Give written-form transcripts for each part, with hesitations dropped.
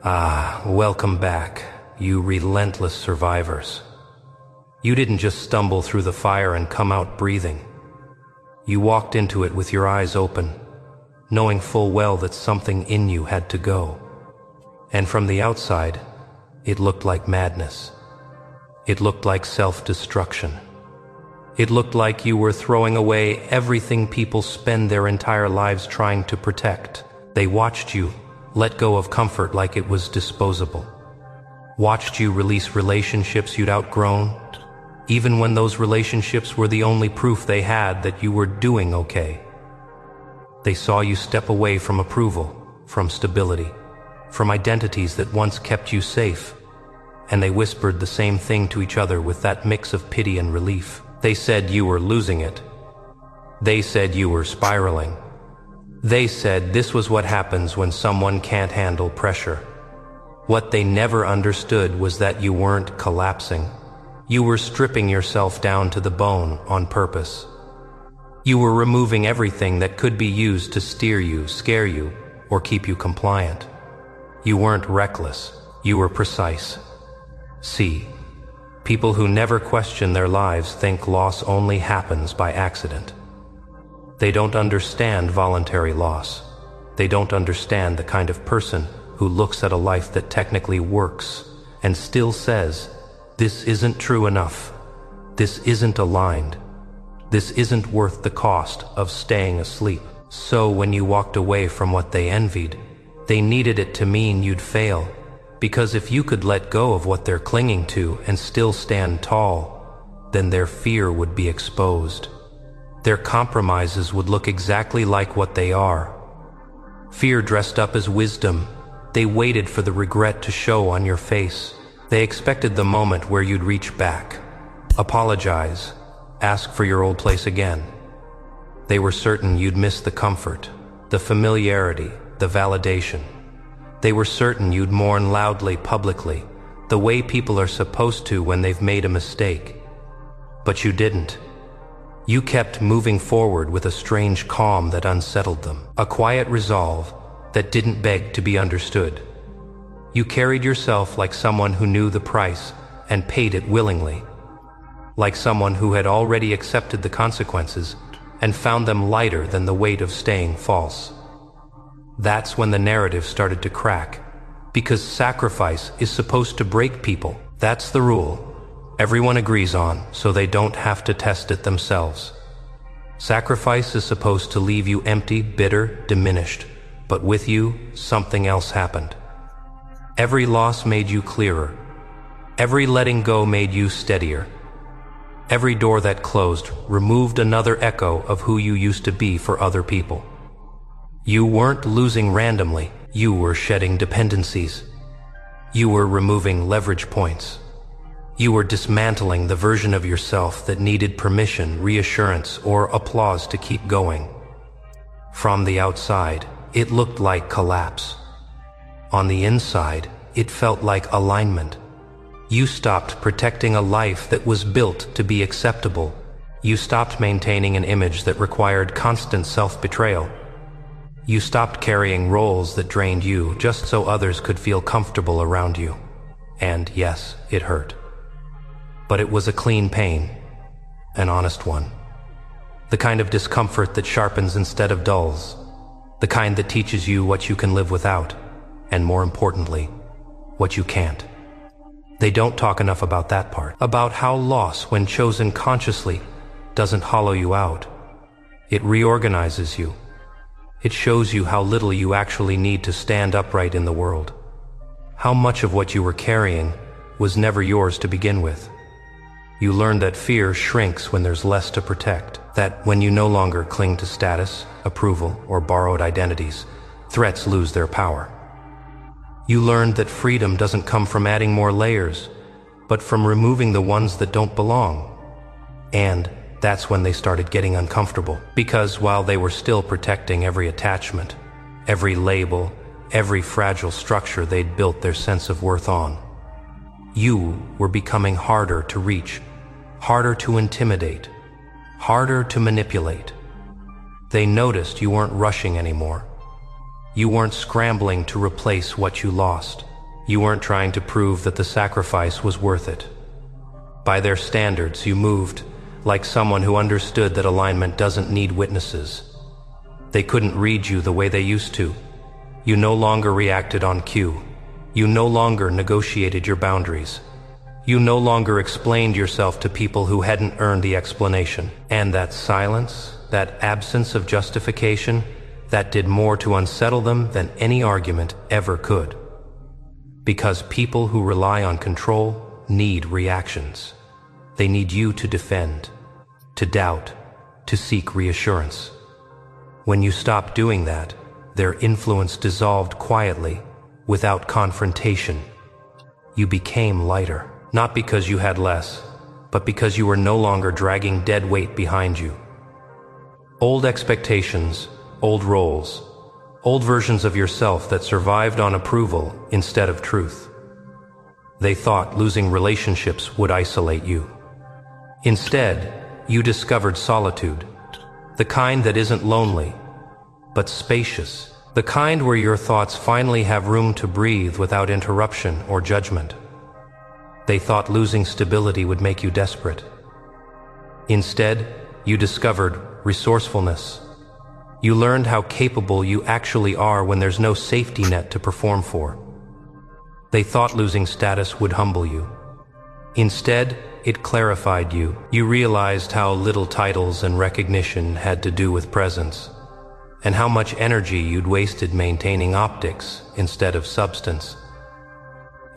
Welcome back, you relentless survivors. You didn't just stumble through the fire and come out breathing. You walked into it with your eyes open, knowing full well that something in you had to go. And from the outside, it looked like madness. It looked like self-destruction. It looked like you were throwing away everything people spend their entire lives trying to protect. They watched you let go of comfort like it was disposable. Watched you release relationships you'd outgrown, even when those relationships were the only proof they had that you were doing okay. They saw you step away from approval, from stability, from identities that once kept you safe, and they whispered the same thing to each other with that mix of pity and relief. They said you were losing it. They said you were spiraling. They said this was what happens when someone can't handle pressure. What they never understood was that you weren't collapsing. You were stripping yourself down to the bone on purpose. You were removing everything that could be used to steer you, scare you, or keep you compliant. You weren't reckless. You were precise. See, people who never question their lives think loss only happens by accident. They don't understand voluntary loss. They don't understand the kind of person who looks at a life that technically works and still says, "This isn't true enough. This isn't aligned. This isn't worth the cost of staying asleep." So when you walked away from what they envied, they needed it to mean you'd fail. Because if you could let go of what they're clinging to and still stand tall, then their fear would be exposed. Their compromises would look exactly like what they are. Fear dressed up as wisdom. They waited for the regret to show on your face. They expected the moment where you'd reach back, apologize, ask for your old place again. They were certain you'd miss the comfort, the familiarity, the validation. They were certain you'd mourn loudly, publicly, the way people are supposed to when they've made a mistake. But you didn't. You kept moving forward with a strange calm that unsettled them, a quiet resolve that didn't beg to be understood. You carried yourself like someone who knew the price and paid it willingly, like someone who had already accepted the consequences and found them lighter than the weight of staying false. That's when the narrative started to crack, because sacrifice is supposed to break people. That's the rule everyone agrees on, so they don't have to test it themselves. Sacrifice is supposed to leave you empty, bitter, diminished, but with you, something else happened. Every loss made you clearer. Every letting go made you steadier. Every door that closed removed another echo of who you used to be for other people. You weren't losing randomly. You were shedding dependencies. You were removing leverage points. You were dismantling the version of yourself that needed permission, reassurance, or applause to keep going. From the outside, it looked like collapse. On the inside, it felt like alignment. You stopped protecting a life that was built to be acceptable. You stopped maintaining an image that required constant self-betrayal. You stopped carrying roles that drained you just so others could feel comfortable around you. And yes, it hurt. But it was a clean pain, an honest one. The kind of discomfort that sharpens instead of dulls. The kind that teaches you what you can live without, and more importantly, what you can't. They don't talk enough about that part, about how loss, when chosen consciously, doesn't hollow you out. It reorganizes you. It shows you how little you actually need to stand upright in the world. How much of what you were carrying was never yours to begin with. You learn that fear shrinks when there's less to protect, that when you no longer cling to status, approval, or borrowed identities, threats lose their power. You learned that freedom doesn't come from adding more layers, but from removing the ones that don't belong. And that's when they started getting uncomfortable, because while they were still protecting every attachment, every label, every fragile structure they'd built their sense of worth on, you were becoming harder to reach, harder to intimidate, harder to manipulate. They noticed you weren't rushing anymore. You weren't scrambling to replace what you lost. You weren't trying to prove that the sacrifice was worth it. By their standards, you moved like someone who understood that alignment doesn't need witnesses. They couldn't read you the way they used to. You no longer reacted on cue. You no longer negotiated your boundaries. You no longer explained yourself to people who hadn't earned the explanation. And that silence, that absence of justification, that did more to unsettle them than any argument ever could. Because people who rely on control need reactions. They need you to defend, to doubt, to seek reassurance. When you stopped doing that, their influence dissolved quietly, without confrontation. You became lighter, not because you had less, but because you were no longer dragging dead weight behind you. Old expectations, old roles, old versions of yourself that survived on approval instead of truth. They thought losing relationships would isolate you. Instead, you discovered solitude, the kind that isn't lonely, but spacious, the kind where your thoughts finally have room to breathe without interruption or judgment. They thought losing stability would make you desperate. Instead, you discovered resourcefulness. You learned how capable you actually are when there's no safety net to perform for. They thought losing status would humble you. Instead, it clarified you. You realized how little titles and recognition had to do with presence, and how much energy you'd wasted maintaining optics instead of substance.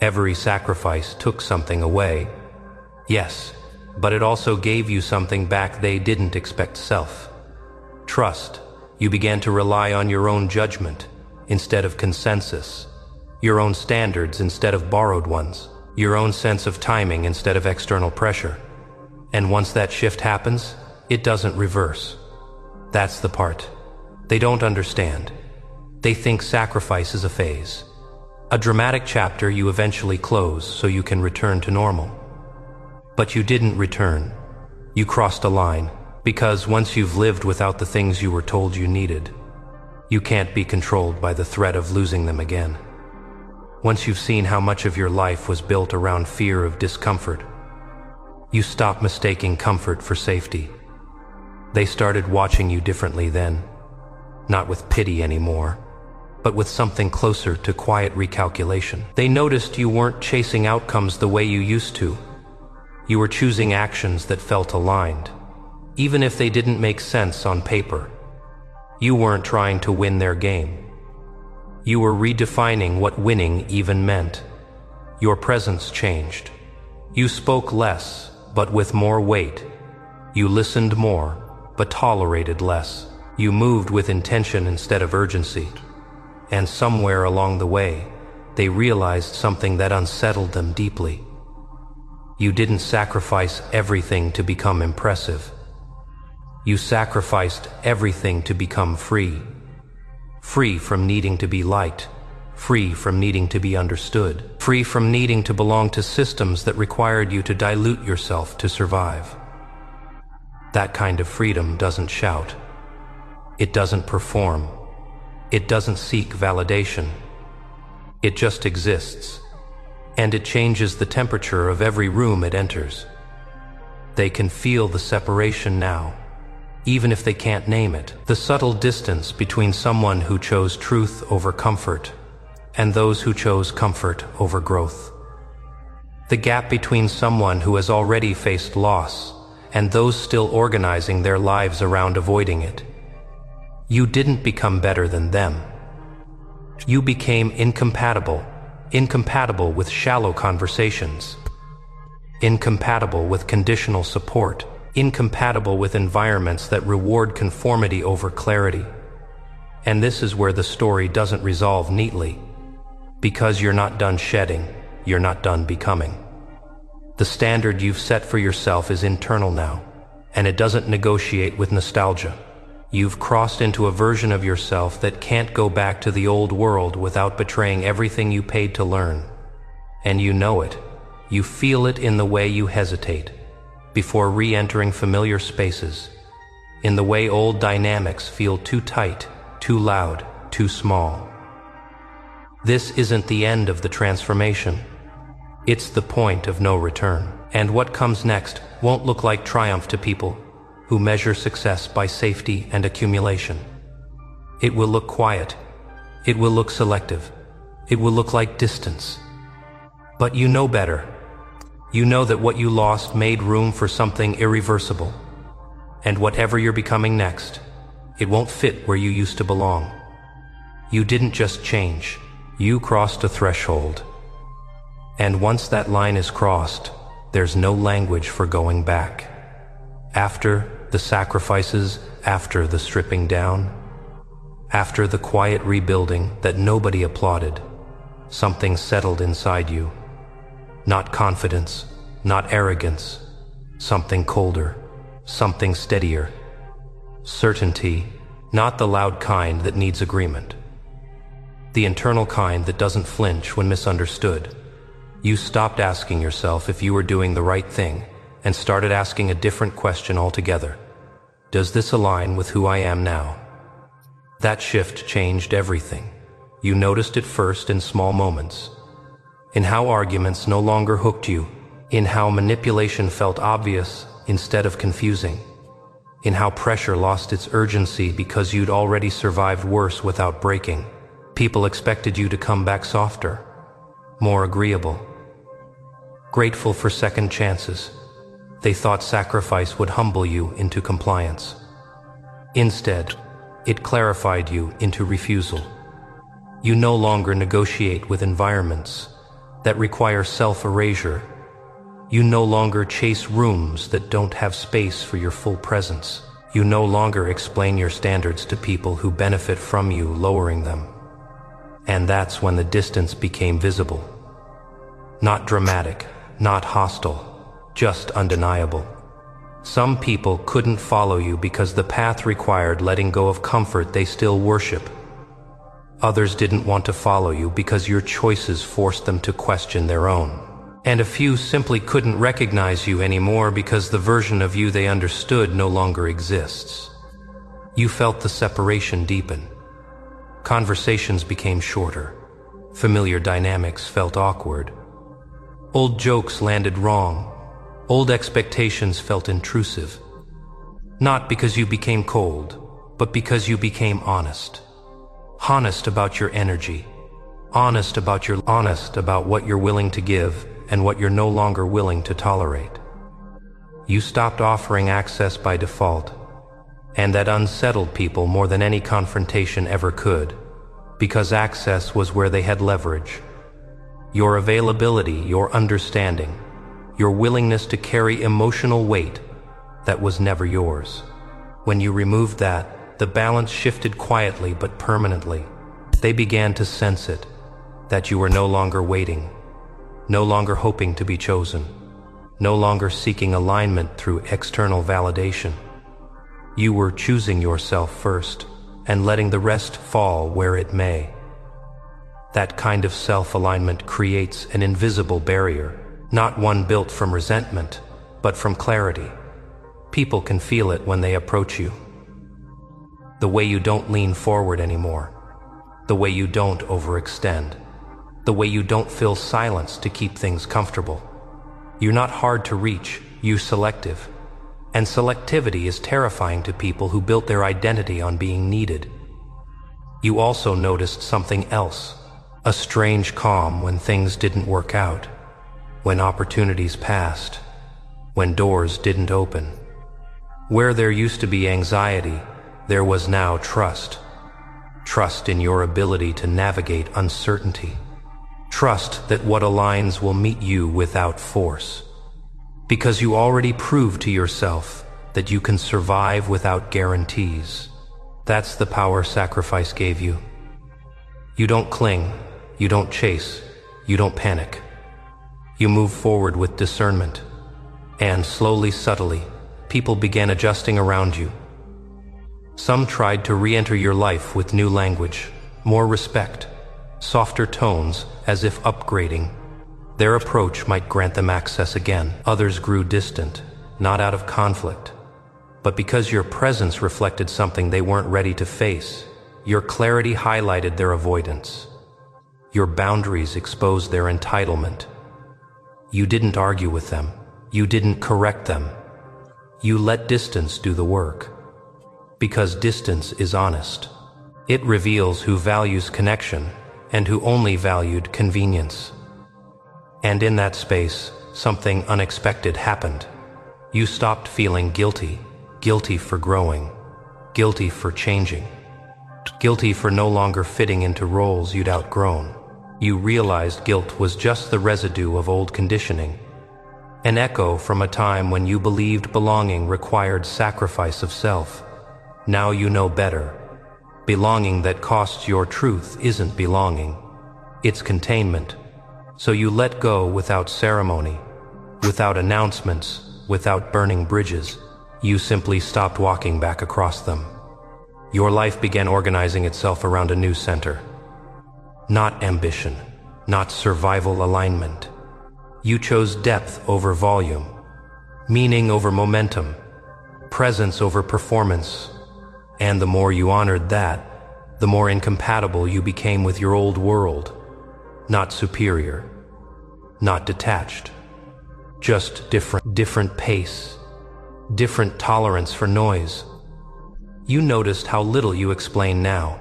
Every sacrifice took something away, yes, but it also gave you something back they didn't expect: trust. You began to rely on your own judgment instead of consensus, your own standards instead of borrowed ones, your own sense of timing instead of external pressure. And once that shift happens, it doesn't reverse. That's the part they don't understand. They think sacrifice is a phase, a dramatic chapter you eventually close so you can return to normal. But you didn't return. You crossed a line, because once you've lived without the things you were told you needed, you can't be controlled by the threat of losing them again. Once you've seen how much of your life was built around fear of discomfort, you stop mistaking comfort for safety. They started watching you differently then, not with pity anymore, but with something closer to quiet recalculation. They noticed you weren't chasing outcomes the way you used to. You were choosing actions that felt aligned, even if they didn't make sense on paper. You weren't trying to win their game. You were redefining what winning even meant. Your presence changed. You spoke less, but with more weight. You listened more, but tolerated less. You moved with intention instead of urgency. And somewhere along the way, they realized something that unsettled them deeply. You didn't sacrifice everything to become impressive. You sacrificed everything to become free. Free from needing to be liked. Free from needing to be understood. Free from needing to belong to systems that required you to dilute yourself to survive. That kind of freedom doesn't shout. It doesn't perform. It doesn't seek validation. It just exists. And it changes the temperature of every room it enters. They can feel the separation now, even if they can't name it. The subtle distance between someone who chose truth over comfort and those who chose comfort over growth. The gap between someone who has already faced loss and those still organizing their lives around avoiding it. You didn't become better than them. You became incompatible with shallow conversations, incompatible with conditional support, incompatible with environments that reward conformity over clarity. And this is where the story doesn't resolve neatly. Because you're not done shedding, you're not done becoming. The standard you've set for yourself is internal now, and it doesn't negotiate with nostalgia. You've crossed into a version of yourself that can't go back to the old world without betraying everything you paid to learn. And you know it. You feel it in the way you hesitate before re-entering familiar spaces, in the way old dynamics feel too tight, too loud, too small. This isn't the end of the transformation. It's the point of no return. And what comes next won't look like triumph to people who measure success by safety and accumulation. It will look quiet. It will look selective. It will look like distance. But you know better. You know that what you lost made room for something irreversible. And whatever you're becoming next, it won't fit where you used to belong. You didn't just change. You crossed a threshold. And once that line is crossed, there's no language for going back. After the sacrifices, after the stripping down, after the quiet rebuilding that nobody applauded, something settled inside you. Not confidence, not arrogance, something colder, something steadier. Certainty, not the loud kind that needs agreement. The internal kind that doesn't flinch when misunderstood. You stopped asking yourself if you were doing the right thing and started asking a different question altogether. Does this align with who I am now? That shift changed everything. You noticed it first in small moments. In how arguments no longer hooked you, in how manipulation felt obvious instead of confusing, in how pressure lost its urgency because you'd already survived worse without breaking. People expected you to come back softer, more agreeable, grateful for second chances. They thought sacrifice would humble you into compliance. Instead, it clarified you into refusal. You no longer negotiate with environments that require self-erasure. You no longer chase rooms that don't have space for your full presence. You no longer explain your standards to people who benefit from you lowering them. And that's when the distance became visible. Not dramatic, not hostile, just undeniable. Some people couldn't follow you because the path required letting go of comfort they still worship. Others didn't want to follow you because your choices forced them to question their own. And a few simply couldn't recognize you anymore because the version of you they understood no longer exists. You felt the separation deepen. Conversations became shorter. Familiar dynamics felt awkward. Old jokes landed wrong. Old expectations felt intrusive. Not because you became cold, but because you became honest. Honest about your energy. Honest about what you're willing to give and what you're no longer willing to tolerate. You stopped offering access by default, and that unsettled people more than any confrontation ever could, because access was where they had leverage. Your availability, your understanding, your willingness to carry emotional weight that was never yours. When you removed that, the balance shifted quietly but permanently. They began to sense it, that you were no longer waiting, no longer hoping to be chosen, no longer seeking alignment through external validation. You were choosing yourself first and letting the rest fall where it may. That kind of self-alignment creates an invisible barrier, not one built from resentment, but from clarity. People can feel it when they approach you. The way you don't lean forward anymore. The way you don't overextend. The way you don't fill silence to keep things comfortable. You're not hard to reach, you're selective. And selectivity is terrifying to people who built their identity on being needed. You also noticed something else, a strange calm when things didn't work out, when opportunities passed, when doors didn't open. Where there used to be anxiety, there was now trust. Trust in your ability to navigate uncertainty. Trust that what aligns will meet you without force. Because you already proved to yourself that you can survive without guarantees. That's the power sacrifice gave you. You don't cling, you don't chase, you don't panic. You move forward with discernment. And slowly, subtly, people began adjusting around you. Some tried to re-enter your life with new language, more respect, softer tones as if upgrading. Their approach might grant them access again. Others grew distant, not out of conflict, but because your presence reflected something they weren't ready to face. Your clarity highlighted their avoidance. Your boundaries exposed their entitlement. You didn't argue with them. You didn't correct them. You let distance do the work. Because distance is honest. It reveals who values connection and who only valued convenience. And in that space, something unexpected happened. You stopped feeling guilty, guilty for growing, guilty for changing, guilty for no longer fitting into roles you'd outgrown. You realized guilt was just the residue of old conditioning, an echo from a time when you believed belonging required sacrifice of self. Now you know better. Belonging that costs your truth isn't belonging. It's containment. So you let go without ceremony, without announcements, without burning bridges. You simply stopped walking back across them. Your life began organizing itself around a new center. Not ambition, not survival alignment. You chose depth over volume, meaning over momentum, presence over performance. And the more you honored that, the more incompatible you became with your old world. Not superior, not detached, just different pace, different tolerance for noise. You noticed how little you explain now,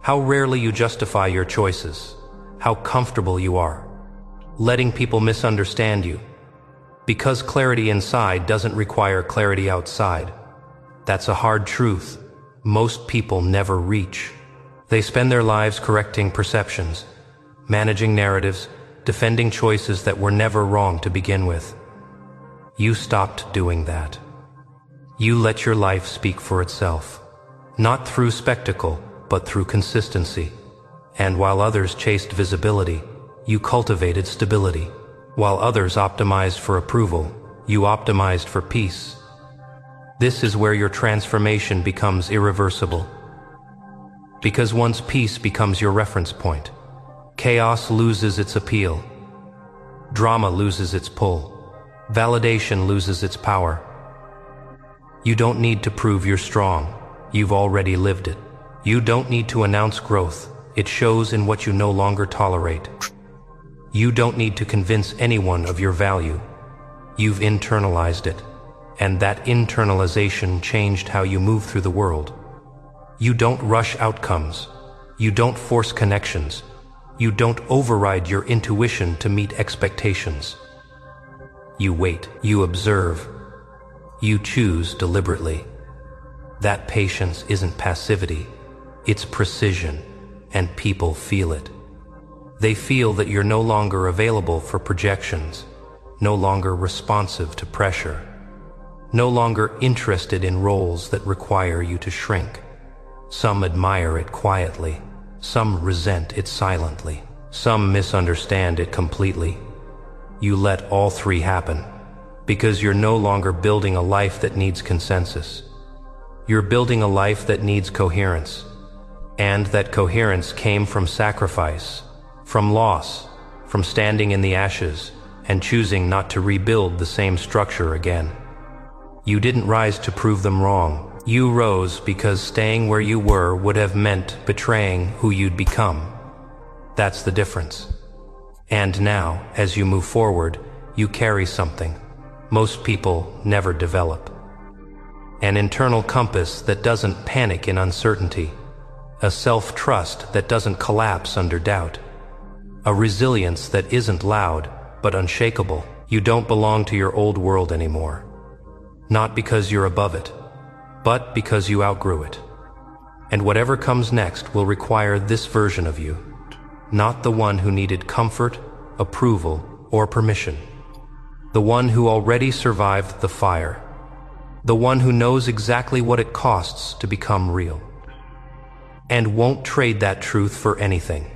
how rarely you justify your choices, how comfortable you are, letting people misunderstand you. Because clarity inside doesn't require clarity outside. That's a hard truth most people never reach. They spend their lives correcting perceptions, managing narratives, defending choices that were never wrong to begin with. You stopped doing that. You let your life speak for itself, not through spectacle, but through consistency. And while others chased visibility, you cultivated stability. While others optimized for approval, you optimized for peace. This is where your transformation becomes irreversible. Because once peace becomes your reference point, chaos loses its appeal. Drama loses its pull. Validation loses its power. You don't need to prove you're strong. You've already lived it. You don't need to announce growth. It shows in what you no longer tolerate. You don't need to convince anyone of your value. You've internalized it. And that internalization changed how you move through the world. You don't rush outcomes. You don't force connections. You don't override your intuition to meet expectations. You wait. You observe. You choose deliberately. That patience isn't passivity. It's precision, and people feel it. They feel that you're no longer available for projections, no longer responsive to pressure, no longer interested in roles that require you to shrink. Some admire it quietly. Some resent it silently. Some misunderstand it completely. You let all three happen, because you're no longer building a life that needs consensus. You're building a life that needs coherence. And that coherence came from sacrifice, from loss, from standing in the ashes, and choosing not to rebuild the same structure again. You didn't rise to prove them wrong. You rose because staying where you were would have meant betraying who you'd become. That's the difference. And now, as you move forward, you carry something most people never develop. An internal compass that doesn't panic in uncertainty. A self-trust that doesn't collapse under doubt. A resilience that isn't loud, but unshakable. You don't belong to your old world anymore. Not because you're above it, but because you outgrew it. And whatever comes next will require this version of you, not the one who needed comfort, approval, or permission. The one who already survived the fire. The one who knows exactly what it costs to become real. And won't trade that truth for anything.